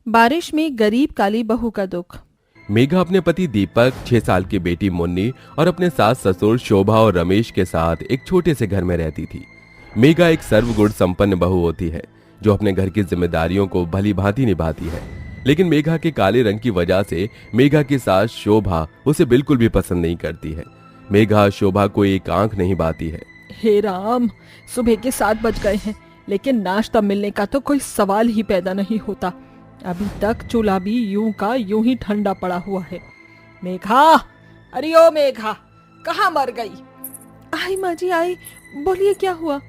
बारिश में गरीब काली बहू का दुख। मेघा अपने पति दीपक, 6 साल की बेटी मुन्नी और अपने सास ससुर शोभा और रमेश के साथ एक छोटे से घर में रहती थी। मेघा एक सर्वगुण संपन्न बहू होती है जो अपने घर की जिम्मेदारियों को भली भांति निभाती है। लेकिन मेघा के काले रंग की वजह से मेघा की सास शोभा उसे बिल्कुल भी पसंद नहीं करती है। मेघा शोभा को एक आंख नहीं बाती है। हे राम, सुबह के 7 बज गए हैं, लेकिन नाश्ता मिलने का तो कोई सवाल ही पैदा नहीं होता। अभी तक चूल्हा भी यूं का यूं ही ठंडा पड़ा हुआ है। मेघा, अरे ओ मेघा, कहाँ मर गई? आई माँ जी आई, बोलिए क्या हुआ?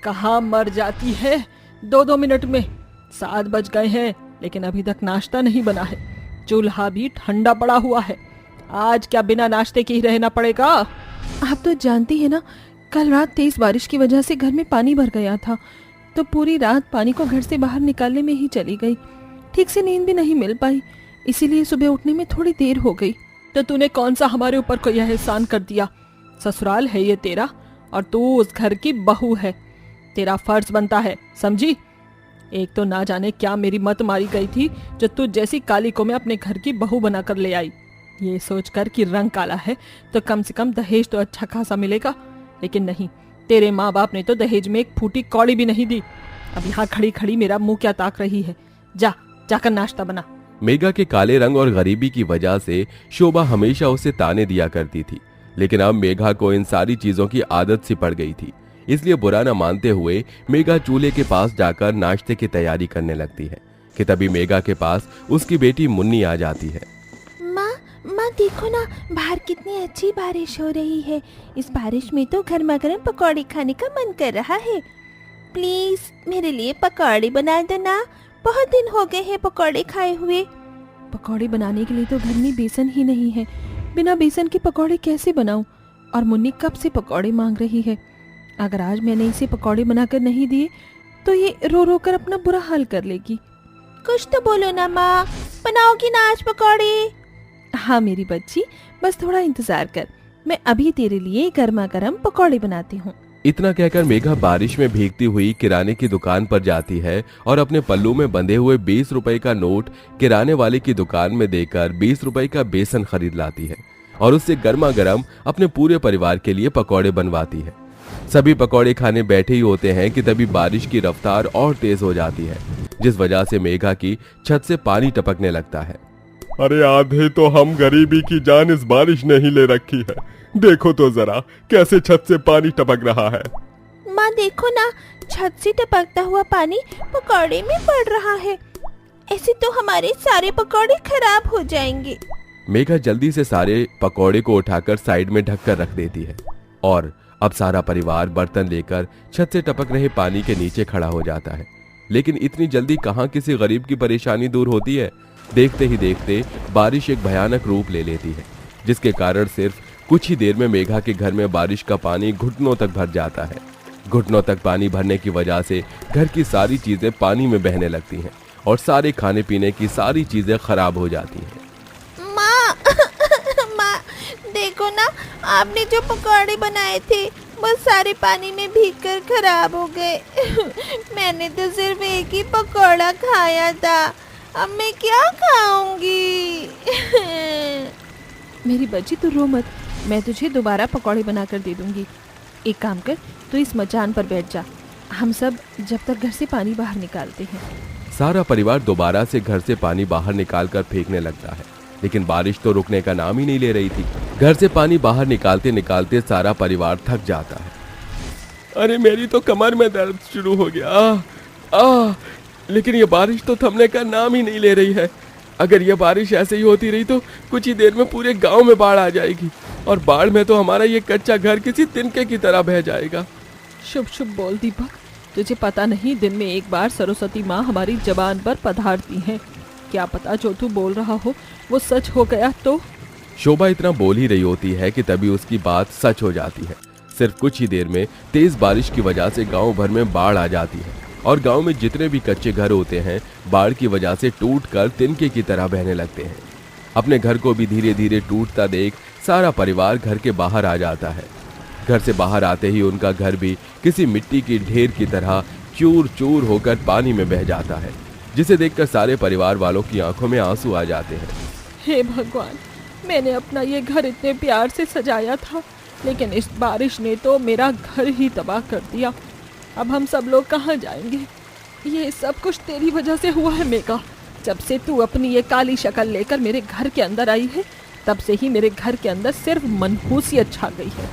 कहाँ मर जाती है 2-2 मिनट में? 7 बज गए हैं लेकिन अभी तक नाश्ता नहीं बना है। चूल्हा भी ठंडा पड़ा हुआ है। आज क्या बिना नाश्ते के ही रहना पड़ेगा? आप तो जानती है ना, कल रात तेज बारिश की वजह से घर में पानी भर गया था, तो पूरी रात पानी को घर से बाहर निकालने में ही चली गई। ठीक से नींद भी नहीं मिल पाई, इसीलिए सुबह उठने में थोड़ी देर हो गई। तो तूने कौन सा हमारे ऊपर को यह एहसान कर दिया? ससुराल है ये तेरा और तू उस घर की बहू है। तेरा फर्ज बनता है, समझी? एक तो ना जाने क्या मेरी मत मारी गई थी जो तू जैसी काली को मैं अपने घर की बहू बनाकर ले आई। ये सोचकर कि रंग काला है तो कम से कम दहेज तो अच्छा खासा मिलेगा, लेकिन नहीं, तेरे माँ बाप ने तो दहेज में एक फूटी कौड़ी भी नहीं दी। अब यहाँ खड़ी खड़ी मेरा मुंह क्या ताक रही है? जाकर नाश्ता बना। मेघा के काले रंग और गरीबी की वजह से शोभा हमेशा उसे ताने दिया करती थी, लेकिन अब मेघा को इन सारी चीजों की आदत सी पड़ गई थी। इसलिए बुरा न मानते हुए मेघा चूल्हे के पास जाकर नाश्ते की तैयारी करने लगती है कि तभी मेघा के पास उसकी बेटी मुन्नी आ जाती है। माँ देखो ना, बाहर कितनी अच्छी बारिश हो रही है। इस बारिश में तो गर्मा गर्म पकौड़े खाने का मन कर रहा है। प्लीज मेरे लिए पकौड़े बना दो ना, बहुत दिन हो गए हैं पकौड़े खाए हुए। पकौड़े बनाने के लिए तो घर में बेसन ही नहीं है। बिना बेसन के पकौड़े कैसे बनाऊं? और मुन्नी कब से पकौड़े मांग रही है। अगर आज मैंने इसे पकौड़े बनाकर नहीं दिए तो ये रो रो कर अपना बुरा हाल कर लेगी। कुछ तो बोलो ना माँ, बनाओगी ना आज पकौड़े? हाँ मेरी बच्ची, बस थोड़ा इंतजार कर, मैं अभी तेरे लिए गर्मा गर्म पकौड़े बनाती हूँ। इतना कहकर मेघा बारिश में भीगती हुई किराने की दुकान पर जाती है और अपने पल्लू में बंधे हुए 20 रुपए का नोट किराने वाले की दुकान में देकर 20 रुपए का बेसन खरीद लाती है और उससे गर्मा गर्म अपने पूरे परिवार के लिए पकौड़े बनवाती है। सभी पकौड़े खाने बैठे ही होते हैं कि तभी बारिश की रफ्तार और तेज हो जाती है, जिस वजह से मेघा की छत से पानी टपकने लगता है। अरे आधे तो हम गरीबी की जान इस बारिश ने ही ले रखी है। देखो तो जरा कैसे छत से पानी टपक रहा है। माँ देखो ना, छत से टपकता हुआ पानी पकौड़े में पड़ रहा है। ऐसे तो हमारे सारे पकौड़े खराब हो जाएंगे। मेघा जल्दी से सारे पकौड़े को उठाकर साइड में ढककर रख देती है और अब सारा परिवार बर्तन लेकर छत से टपक रहे पानी के नीचे खड़ा हो जाता है। लेकिन इतनी जल्दी कहाँ किसी गरीब की परेशानी दूर होती है। देखते ही देखते बारिश एक भयानक रूप ले लेती है, जिसके कारण सिर्फ कुछ ही देर में मेघा के घर में बारिश का पानी घुटनों तक भर जाता है। घुटनों तक पानी भरने की वजह से घर की सारी चीजें पानी में बहने लगती हैं और सारे खाने पीने की सारी चीजें खराब हो जाती हैं। माँ देखो ना, आपने जो पकौड़े बनाए थे वो सारे पानी में भीगकर खराब हो गए। मैंने तो सिर्फ एक ही पकौड़ा खाया था, अब मैं क्या खाऊंगी? मेरी बच्ची तू रो मत, मैं तुझे दोबारा पकौड़े बनाकर दे दूंगी। एक काम कर, तू इस मचान पर बैठ जा, हम सब जब तक घर से पानी बाहर निकालते हैं। सारा परिवार दोबारा से घर से पानी बाहर निकालकर फेंकने लगता है, लेकिन बारिश तो रुकने का नाम ही नहीं ले रही थी। घर से पानी बाहर निकालते निकालते सारा परिवार थक जाता है। अरे मेरी तो कमर में दर्द शुरू हो गया। लेकिन ये बारिश तो थमने का नाम ही नहीं ले रही है। अगर ये बारिश ऐसे ही होती रही तो कुछ ही देर में पूरे गांव में बाढ़ आ जाएगी और बाढ़ में तो हमारा ये कच्चा घर किसी तिनके की तरह बह जाएगा। शुभ शुभ बोल दीपक, तुझे पता नहीं, दिन में एक बार सरस्वती माँ हमारी जबान पर पधारती हैं। क्या पता जो तू बोल रहा हो वो सच हो गया तो। शोभा इतना बोल ही रही होती है कि तभी उसकी बात सच हो जाती है। सिर्फ कुछ ही देर में तेज बारिश की वजह से गांव भर में बाढ़ आ जाती है और गांव में जितने भी कच्चे घर होते हैं बाढ़ की वजह से टूटकर तिनके की तरह बहने लगते हैं। अपने घर को भी धीरे धीरे टूटता देख सारा परिवार घर के बाहर आ जाता है। घर से बाहर आते ही उनका घर भी किसी मिट्टी की ढेर की तरह चूर चूर होकर पानी में बह जाता है जिसे देखकर सारे परिवार वालों की आंखों में आंसू आ जाते हैं। हे भगवान, मैंने अपना ये घर इतने प्यार से सजाया था, लेकिन इस बारिश ने तो मेरा घर ही तबाह कर दिया। अब हम सब लोग कहाँ जाएंगे? ये सब कुछ तेरी वजह से हुआ है मेघा। जब से तू अपनी ये काली शक्ल लेकर मेरे घर के अंदर आई है, तब से ही मेरे घर के अंदर सिर्फ मनहूसियत छा गई है।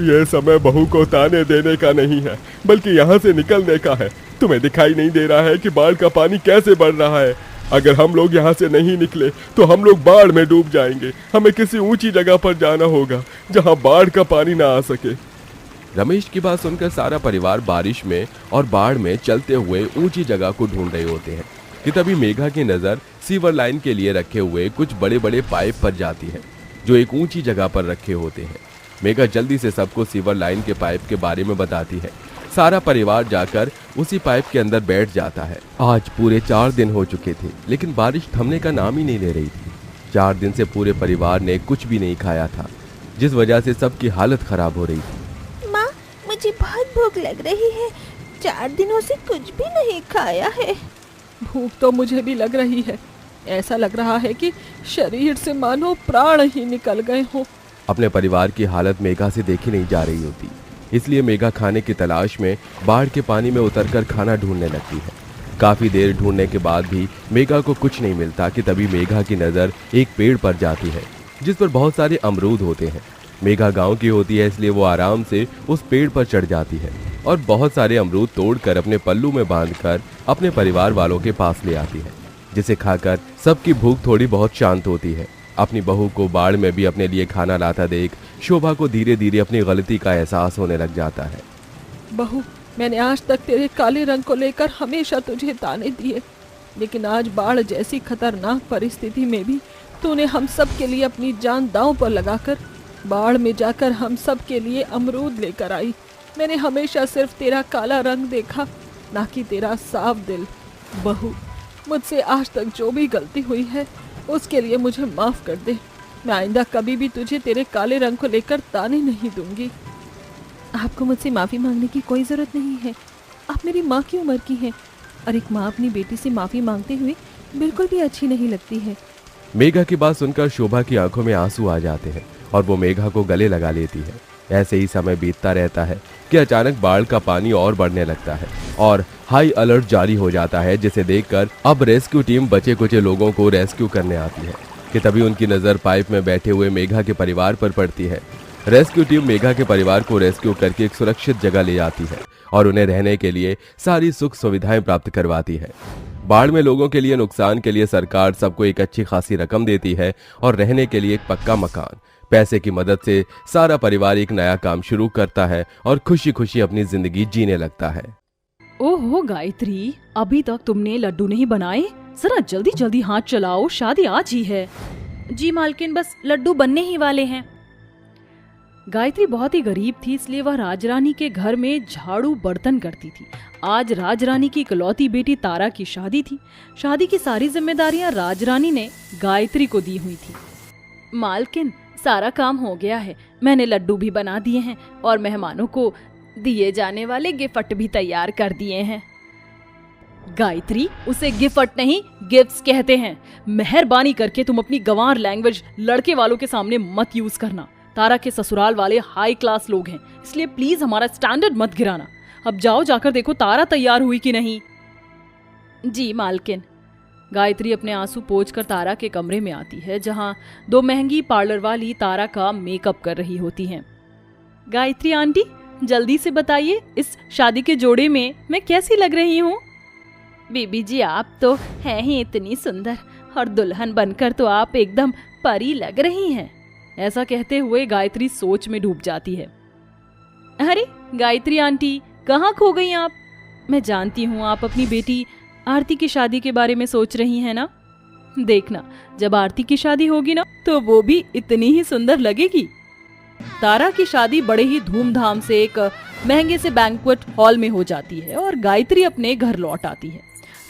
ये समय बहू को ताने देने का नहीं है, बल्कि यहाँ से निकलने का है। तुम्हें दिखाई नहीं दे रहा है कि बाढ़ का पानी कैसे बढ़ रहा है? अगर हम लोग यहाँ से नहीं निकले तो हम लोग बाढ़ में डूब जाएंगे। हमें किसी ऊंची जगह पर जाना होगा जहाँ बाढ़ का पानी ना आ सके। रमेश की बात सुनकर सारा परिवार बारिश में और बाढ़ में चलते हुए ऊंची जगह को ढूंढ रहे होते हैं कि तभी मेघा की नजर सीवर लाइन के लिए रखे हुए कुछ बड़े बड़े पाइप पर जाती है, जो एक ऊंची जगह पर रखे होते हैं। मेघा जल्दी से सबको सीवर लाइन के पाइप के बारे में बताती है। सारा परिवार जाकर उसी पाइप के अंदर बैठ जाता है। आज पूरे 4 दिन हो चुके थे, लेकिन बारिश थमने का नाम ही नहीं ले रही थी। 4 दिन से पूरे परिवार ने कुछ भी नहीं खाया था, जिस वजह से सबकी हालत खराब हो रही थी। माँ, मुझे बहुत भूख लग रही है। 4 दिनों से कुछ भी नहीं खाया है। भूख तो मुझे भी लग रही है। ऐसा लग रहा है कि शरीर से मानो प्राण ही निकल गए हों। अपने परिवार की हालत मेघा से देखी नहीं जा रही होती, इसलिए मेघा खाने की तलाश में बाढ़ के पानी में उतरकर खाना ढूंढने लगती है। काफी देर ढूंढने के बाद भी मेघा को कुछ नहीं मिलता कि तभी मेघा की नजर एक पेड़ पर जाती है, जिस पर बहुत सारे अमरूद होते हैं। मेघा गांव की होती है, इसलिए वो आराम से उस पेड़ पर चढ़ जाती है और बहुत सारे अमरूद तोड़कर अपने पल्लू में बांधकर अपने परिवार वालों के पास ले आती है, जिसे खाकर सबकी भूख थोड़ी बहुत शांत होती है। अपनी बहू को बाढ़ में भी अपने लिए खाना लाता देख शोभा को धीरे धीरे अपनी गलती का एहसास होने लग जाता है। बहू, मैंने आज तक तेरे काले रंग को लेकर हमेशा तुझे ताने दिए, लेकिन आज बाढ़ जैसी खतरनाक परिस्थिति में भी तूने हम सब के लिए अपनी जान दांव पर लगाकर बाढ़ में जाकर हम सब के लिए अमरूद लेकर आई। मैंने हमेशा सिर्फ तेरा काला रंग देखा, ना कि तेरा साफ दिल। बहू, मुझसे आज तक जो भी गलती हुई है उसके लिए मुझे माफ कर दे। मैं आइंदा कभी भी तुझे तेरे काले रंग को लेकर ताने नहीं दूंगी। आपको मुझसे माफ़ी मांगने की कोई ज़रूरत नहीं है। आप मेरी माँ की उम्र की हैं और एक माँ अपनी बेटी से माफ़ी मांगते हुए बिल्कुल भी अच्छी नहीं लगती है। मेघा की बात सुनकर शोभा की आंखों में आंसू आ जाते हैं और वो मेघा को गले लगा लेती है। ऐसे ही समय बीतता रहता है कि अचानक बाढ़ का पानी और बढ़ने लगता है और हाई अलर्ट जारी हो जाता है, जिसे देखकर अब रेस्क्यू टीम बचे कुचे लोगों को रेस्क्यू करने आती है कि तभी उनकी नजर पाइप में बैठे हुए मेघा के परिवार पर पड़ती है। रेस्क्यू टीम मेघा के परिवार को रेस्क्यू करके एक सुरक्षित जगह ले जाती है और उन्हें रहने के लिए सारी सुख सुविधाएं प्राप्त करवाती है। बाढ़ में लोगों के लिए नुकसान के लिए सरकार सबको एक अच्छी खासी रकम देती है और रहने के लिए एक पक्का मकान। पैसे की मदद से सारा परिवार एक नया काम शुरू करता है और खुशी खुशी अपनी जिंदगी जीने लगता है। ओहो गायत्री, अभी तक तुमने लड्डू नहीं बनाए? जरा जल्दी जल्दी हाथ चलाओ, शादी आज ही है। जी मालकिन, बस लड्डू बनने ही वाले हैं। गायत्री बहुत ही गरीब थी, इसलिए वह राजरानी के घर में झाड़ू बर्तन करती थी। आज राजरानी की इकलौती बेटी तारा की शादी थी। शादी की सारी जिम्मेदारियां राजरानी ने गायत्री को दी हुई थी। मालकिन, सारा काम हो गया है। मैंने लड्डू भी बना दिए हैं और मेहमानों को दिए जाने वाले गिफ्ट भी तैयार कर दिए हैं। गायत्री, उसे गिफ्ट नहीं गिफ्ट्स कहते हैं। मेहरबानी करके तुम अपनी गंवार लैंग्वेज लड़के वालों के सामने मत यूज करना। तारा के ससुराल वाले हाई क्लास लोग हैं, इसलिए प्लीज हमारा स्टैंडर्ड मत गिराना। अब जाओ, जाकर देखो तारा तैयार हुई कि नहीं। जी मालकिन। गायत्री अपने आंसू पोंछकर तारा के कमरे में आती है, जहां 2 महंगी पार्लर वाली तारा का मेकअप कर रही होती हैं। गायत्री आंटी, जल्दी से बताइए, इस शादी के जोड़े में मैं कैसी लग रही हूँ? बीबी जी, आप तो हैं ही इतनी सुंदर और दुल्हन बनकर तो आप एकदम परी लग रही हैं। ऐसा कहते हुए गायत्री सोच में डूब जाती है। अरे गायत्री आंटी, कहाँ खो गई आप? मैं जानती हूँ आप अपनी बेटी आरती की शादी के बारे में सोच रही हैं ना। देखना, जब आरती की शादी होगी ना, तो वो भी इतनी ही सुंदर लगेगी। तारा की शादी बड़े ही धूमधाम से एक महंगे से बैंक्वेट हॉल में हो जाती है और गायत्री अपने घर लौट आती है,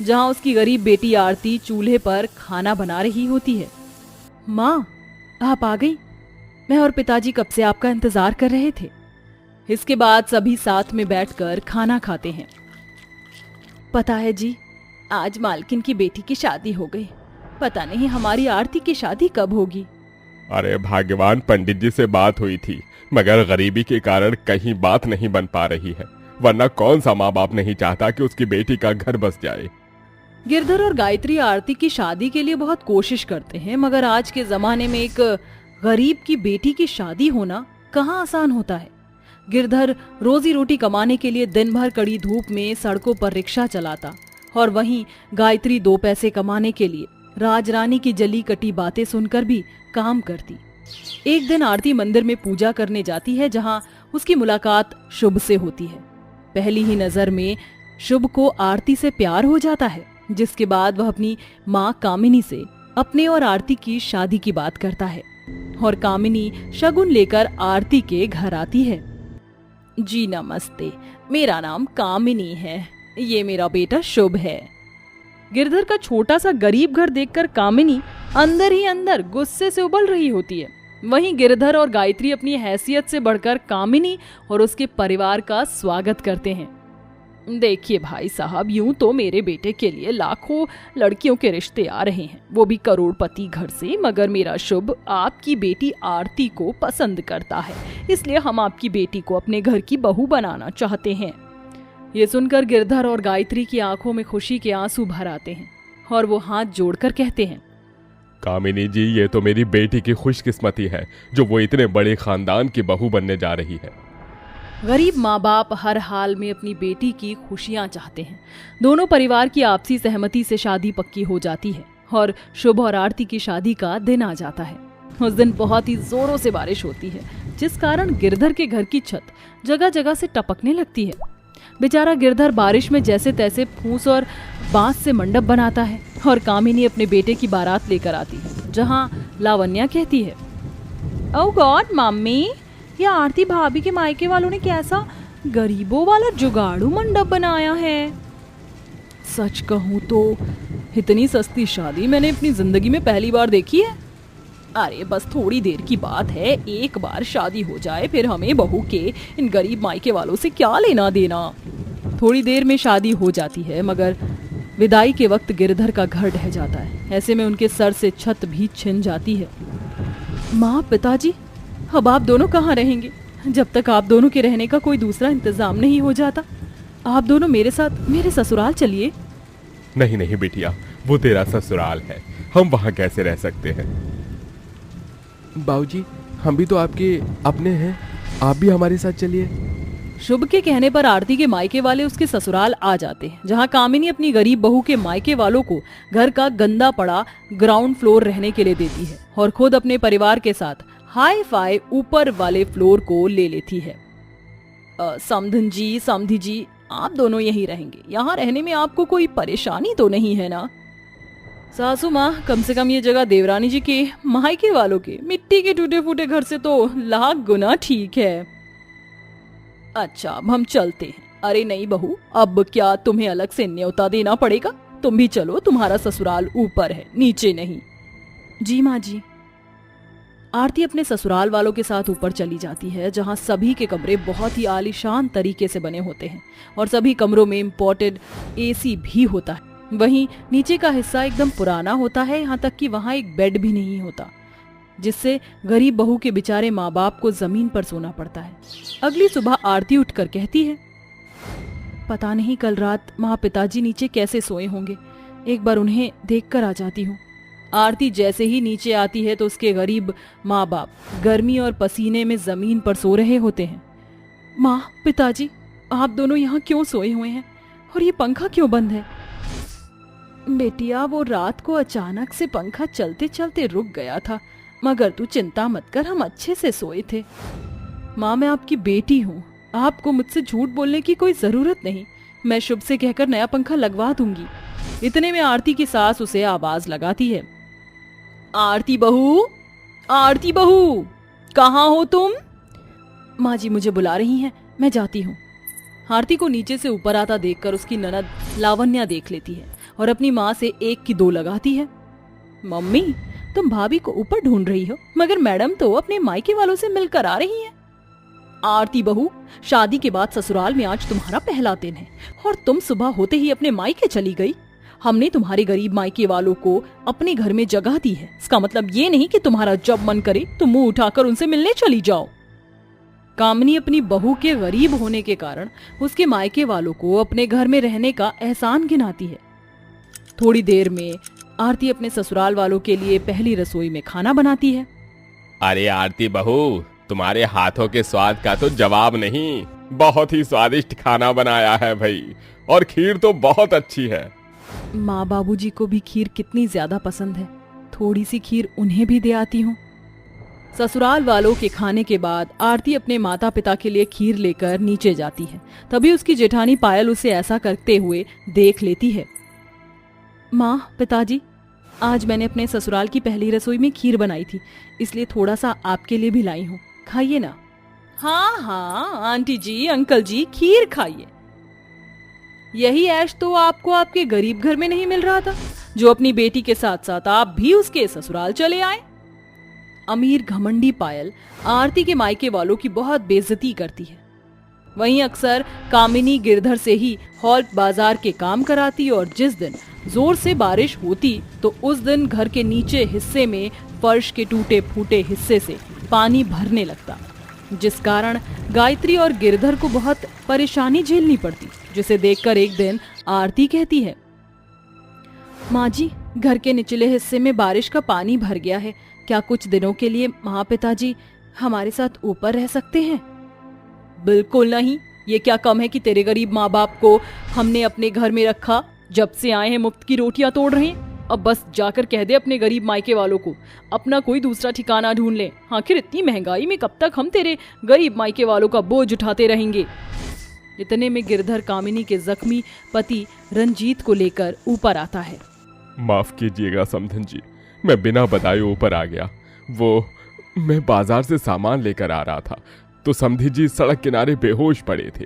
जहां उसकी गरीब बेटी आरती चूल्हे पर खाना बना रही होती है। माँ, आप आ गई। मैं और पिताजी कब से आपका इंतजार कर रहे थे। इसके बाद सभी साथ में बैठकर खाना खाते हैं। पता है जी, आज मालकिन की बेटी की शादी हो गई। पता नहीं हमारी आरती की शादी कब होगी। अरे भाग्यवान पंडित जी से बात हुई थी, मगर गरीबी के कारण कहीं बात नहीं बन पा रही है, वरना कौन सा माँ बाप नहीं चाहता कि उसकी बेटी का घर बस जाए। गिरधर और गायत्री आरती की शादी के लिए बहुत कोशिश करते हैं, मगर आज के जमाने में एक गरीब की बेटी की शादी होना कहाँ आसान होता है। गिरधर रोजी रोटी कमाने के लिए दिन भर कड़ी धूप में सड़कों पर रिक्शा चलाता और वहीं गायत्री 2 पैसे कमाने के लिए राजरानी की जली कटी बातें सुनकर भी काम करती। एक दिन आरती मंदिर में पूजा करने जाती है, जहां उसकी मुलाकात शुभ से होती है। पहली ही नजर में शुभ को आरती से प्यार हो जाता है, जिसके बाद वह अपनी माँ कामिनी से अपने और आरती की शादी की बात करता है और कामिनी शगुन लेकर आरती के घर आती है। जी नमस्ते, मेरा नाम कामिनी है, ये मेरा बेटा शुभ है। गिरधर का छोटा सा गरीब घर देखकर कामिनी अंदर ही अंदर गुस्से से उबल रही होती है। वहीं गिरधर और गायत्री अपनी हैसियत से बढ़कर कामिनी और उसके परिवार का स्वागत करते हैं। देखिए भाई साहब, यूं तो मेरे बेटे के लिए लाखों लड़कियों के रिश्ते आ रहे हैं, वो भी करोड़पति घर से, मगर मेरा शुभ आपकी बेटी आरती को पसंद करता है, इसलिए हम आपकी बेटी को अपने घर की बहू बनाना चाहते हैं। ये सुनकर गिरधर और गायत्री की आंखों में खुशी के आंसू भर आते हैं और वो हाथ जोड़कर कहते हैं, कामिनी जी, ये तो मेरी बेटी की खुशकिस्मती है जो वो इतने बड़े खानदान की बहू बनने जा रही है। गरीब माँ बाप हर हाल में अपनी बेटी की खुशियां चाहते हैं। दोनों परिवार की आपसी सहमति से शादी पक्की हो जाती है और शुभ और आरती की शादी का दिन आ जाता है। उस दिन बहुत ही जोरों से बारिश होती है, जिस कारण गिरधर के घर की छत जगह जगह से टपकने लगती है। बेचारा गिरधर बारिश में जैसे तैसे फूस और बांस से मंडप बनाता है और कामिनी अपने बेटे की बारात लेकर आती है, जहाँ लावण्या कहती है, ओह गॉड मम्मी, ये आरती भाभी के मायके वालों ने कैसा गरीबों वाला जुगाड़ू मंडप बनाया है। सच कहूँ तो इतनी सस्ती शादी मैंने अपनी जिंदगी में पहली बार देखी है। अरे बस थोड़ी देर की बात है, एक बार शादी हो जाए, फिर हमें बहू के इन गरीब मायके वालों से क्या लेना देना। थोड़ी देर में शादी हो जाती है, मगर विदाई के वक्त गिरधर का घर ढह जाता है। ऐसे में उनके सर से छत भी छिन जाती है। माँ, पिताजी, अब आप दोनों कहाँ रहेंगे? जब तक आप दोनों के रहने का कोई दूसरा इंतजाम नहीं हो जाता, आप दोनों मेरे साथ मेरे ससुराल चलिए। नहीं नहीं बिटिया, वो तेरा ससुराल है, हम वहाँ कैसे रह सकते हैं। बाबूजी, हम भी तो आपके अपने हैं, आप भी हमारे साथ चलिए। शुभ के कहने पर आरती के मायके वाले उसके ससुराल आ जाते हैं, जहां कामिनी अपनी गरीब बहू के मायके वालों को घर का गंदा पड़ा ग्राउंड फ्लोर रहने के लिए देती है और खुद अपने परिवार के साथ हाई फाई ऊपर वाले फ्लोर को ले लेती है। समधन जी, समधी जी, आप दोनों यहीं रहेंगे, यहाँ रहने में आपको कोई परेशानी तो नहीं है ना? सासू माँ, कम से कम ये जगह देवरानी जी के मायके वालों के मिट्टी के टूटे फूटे घर से तो लाख गुना ठीक है। अच्छा, अब हम चलते हैं। अरे नहीं बहू, अब क्या तुम्हें अलग से न्योता देना पड़ेगा? तुम भी चलो, तुम्हारा ससुराल ऊपर है, नीचे नहीं। जी माँ जी। आरती अपने ससुराल वालों के साथ ऊपर चली जाती है, जहां सभी के कमरे बहुत ही आलीशान तरीके से बने होते हैं और सभी कमरों में इम्पोर्टेड एसी भी होता है। वहीं नीचे का हिस्सा एकदम पुराना होता है, यहाँ तक कि वहाँ एक बेड भी नहीं होता, जिससे गरीब बहू के बेचारे माँ बाप को जमीन पर सोना पड़ता है। अगली सुबह आरती उठकर कहती है, पता नहीं कल रात माँ पिताजी नीचे कैसे सोए होंगे, एक बार उन्हें देखकर आ जाती हूँ। आरती जैसे ही नीचे आती है तो उसके गरीब माँ बाप गर्मी और पसीने में जमीन पर सो रहे होते हैं। माँ, पिताजी, आप दोनों यहाँ क्यों सोए हुए हैं और ये पंखा क्यों बंद है? बेटिया, वो रात को अचानक से पंखा चलते चलते रुक गया था, मगर तू चिंता मत कर, हम अच्छे से सोए थे। माँ, मैं आपकी बेटी हूँ, आपको मुझसे झूठ बोलने की कोई जरूरत नहीं, मैं शुभ से कहकर नया पंखा लगवा दूंगी। इतने में आरती की सास उसे आवाज लगाती है, आरती बहू, आरती बहू, कहाँ हो तुम? माँ जी मुझे बुला रही हैं, मैं जाती हूँ। आरती को नीचे से ऊपर आता देखकर उसकी ननद लावण्या देख लेती है और अपनी माँ से एक की दो लगाती है। मम्मी, तुम भाभी को ऊपर ढूंढ रही हो, मगर मैडम तो अपने मायके वालों से मिलकर आ रही हैं। आरती बहू, शादी के बाद ससुराल में आज तुम्हारा पहला दिन है और तुम सुबह होते ही अपने मायके चली गई। हमने तुम्हारे गरीब मायके वालों को अपने घर में जगह दी है। इसका मतलब ये नहीं कि तुम्हारा जब मन करे तो मुंह उठाकर उनसे मिलने चली जाओ। कामिनी अपनी बहू के गरीब होने के कारण उसके मायके वालों को अपने घर में रहने का एहसान गिनाती है। थोड़ी देर में आरती अपने ससुराल वालों के लिए पहली रसोई में खाना बनाती है। अरे आरती बहू, तुम्हारे हाथों के स्वाद का तो जवाब नहीं। बहुत ही स्वादिष्ट खाना बनाया है भाई, और खीर तो बहुत अच्छी है। माँ बाबूजी को भी खीर कितनी ज्यादा पसंद है, थोड़ी सी खीर उन्हें भी दे आती हूँ। ससुराल वालों के खाने के बाद आरती अपने माता पिता के लिए खीर लेकर नीचे जाती है। तभी उसकी जेठानी पायल उसे ऐसा करते हुए देख लेती है। माँ, पिताजी, आज मैंने अपने ससुराल की पहली रसोई में खीर बनाई थी, इसलिए थोड़ा सा आपके लिए भी लाई हूँ, खाइए ना। हाँ हाँ आंटी जी, अंकल जी, खीर खाइए। यही ऐश तो आपको आपके गरीब घर में नहीं मिल रहा था, जो अपनी बेटी के साथ साथ आप भी उसके ससुराल चले आए। अमीर घमंडी पायल आरती के मायके वालों की बहुत बेइज्जती करती है। वहीं अक्सर कामिनी गिरधर से ही हॉल बाजार के काम कराती और जिस दिन जोर से बारिश होती तो उस दिन घर के नीचे हिस्से में फर्श के टूटे फूटे हिस्से से पानी भरने लगता, जिस कारण गायत्री और गिरधर को बहुत परेशानी झेलनी पड़ती, जिसे देखकर एक दिन आरती कहती है, माँ जी, घर के निचले हिस्से में बारिश का पानी भर गया है, क्या कुछ दिनों के लिए माँ पिताजी हमारे साथ ऊपर रह सकते हैं? बिल्कुल नहीं, ये क्या कम है कि तेरे गरीब माँ बाप को हमने अपने घर में रखा, जब से आए हैं मुफ्त की रोटियां तोड़ रहे हैं। अब बस जाकर कह दे अपने गरीब मायके वालों को अपना कोई दूसरा ठिकाना ढूंढ ले। आखिर इतनी महंगाई में कब तक हम तेरे गरीब मायके वालों का बोझ उठाते रहेंगे। इतने में गिरधर कामिनी के जख्मी पति रंजीत को लेकर ऊपर आता है। माफ कीजिएगा समधन जी, मैं बिना बताए ऊपर आ गया। मैं बाजार से सामान लेकर आ रहा था तो समधी जी सड़क किनारे बेहोश पड़े थे।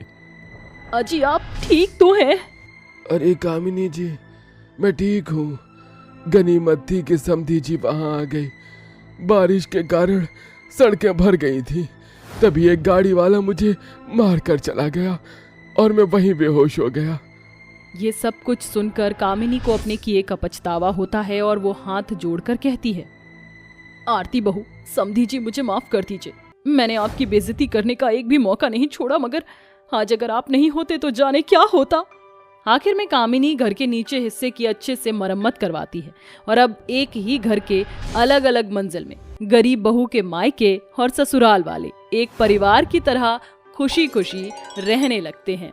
अजी, आप ठीक तो हैं? अरे कामिनी जी, मैं ठीक हूँ। गनीमत थी कि समधी जी वहां आ गई। बारिश के कारण सड़कें भर गई थी, तभी एक गाड़ी वाला मुझे मार कर चला गया और मैं वहीं बेहोश हो गया। ये सब कुछ सुनकर कामिनी को अपने किए का पछतावा होता है और वो हाथ जोड़कर कहती है, आरती बहू, समधी जी, मुझे माफ कर दीजिए। मैंने आपकी बेइज्जती करने का एक भी मौका नहीं छोड़ा, मगर आज अगर आप नहीं होते तो जाने क्या होता। आखिर में कामिनी घर के नीचे हिस्से की अच्छे से मरम्मत करवाती है और अब एक ही घर के अलग अलग मंजिल में गरीब बहू के मायके और ससुराल वाले एक परिवार की तरह खुशी खुशी रहने लगते हैं।